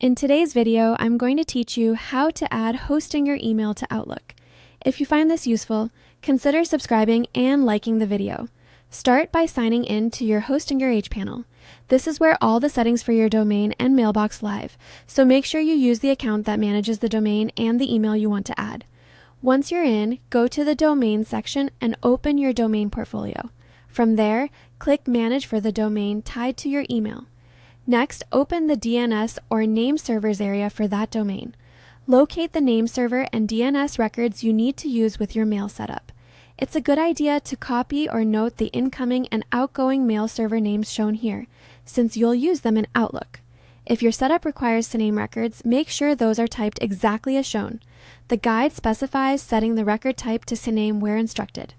In today's video, I'm going to teach you how to add Hostinger email to Outlook. If you find this useful, consider subscribing and liking the video. Start by signing in to your Hostinger hPanel. This is where all the settings for your domain and mailbox live, so make sure you use the account that manages the domain and the email you want to add. Once you're in, go to the Domain section and open your domain portfolio. From there, click Manage for the domain tied to your email. Next, open the DNS or name servers area for that domain. Locate the name server and DNS records you need to use with your mail setup. It's a good idea to copy or note the incoming and outgoing mail server names shown here, since you'll use them in Outlook. If your setup requires Syname records, make sure those are typed exactly as shown. The guide specifies setting the record type to Syname where instructed.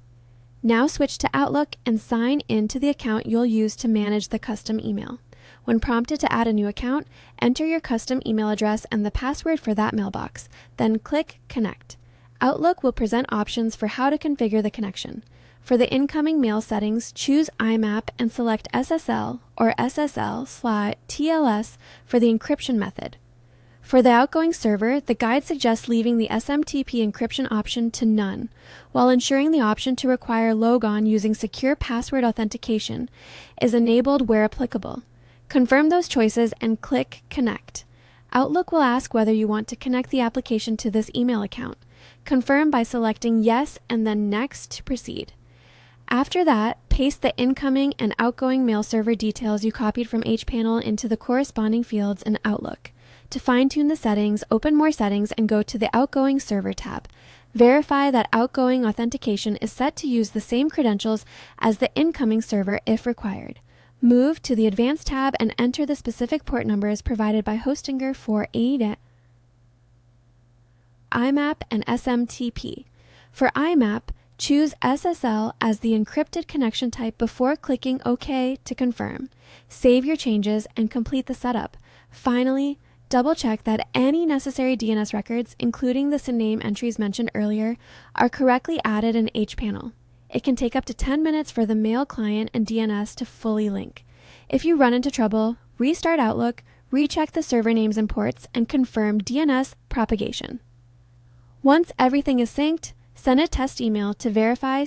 Now switch to Outlook and sign in to the account you'll use to manage the custom email. When prompted to add a new account, enter your custom email address and the password for that mailbox, then click Connect. Outlook will present options for how to configure the connection. For the incoming mail settings, choose IMAP and select SSL or SSL/TLS for the encryption method. For the outgoing server, the guide suggests leaving the SMTP encryption option to none, while ensuring the option to require logon using secure password authentication is enabled where applicable. Confirm those choices and click Connect. Outlook will ask whether you want to connect the application to this email account. Confirm by selecting Yes and then Next to proceed. After that, paste the incoming and outgoing mail server details you copied from hPanel into the corresponding fields in Outlook. To fine-tune the settings, open More Settings and go to the Outgoing Server tab. Verify that outgoing authentication is set to use the same credentials as the incoming server if required. Move to the Advanced tab and enter the specific port numbers provided by Hostinger for IMAP and SMTP. For IMAP, choose SSL as the encrypted connection type before clicking OK to confirm. Save your changes and complete the setup. Finally, double-check that any necessary DNS records, including the Syname entries mentioned earlier, are correctly added in hPanel. It can take up to 10 minutes for the mail client and DNS to fully link. If you run into trouble, restart Outlook, recheck the server names and ports, and confirm DNS propagation. Once everything is synced, send a test email to verify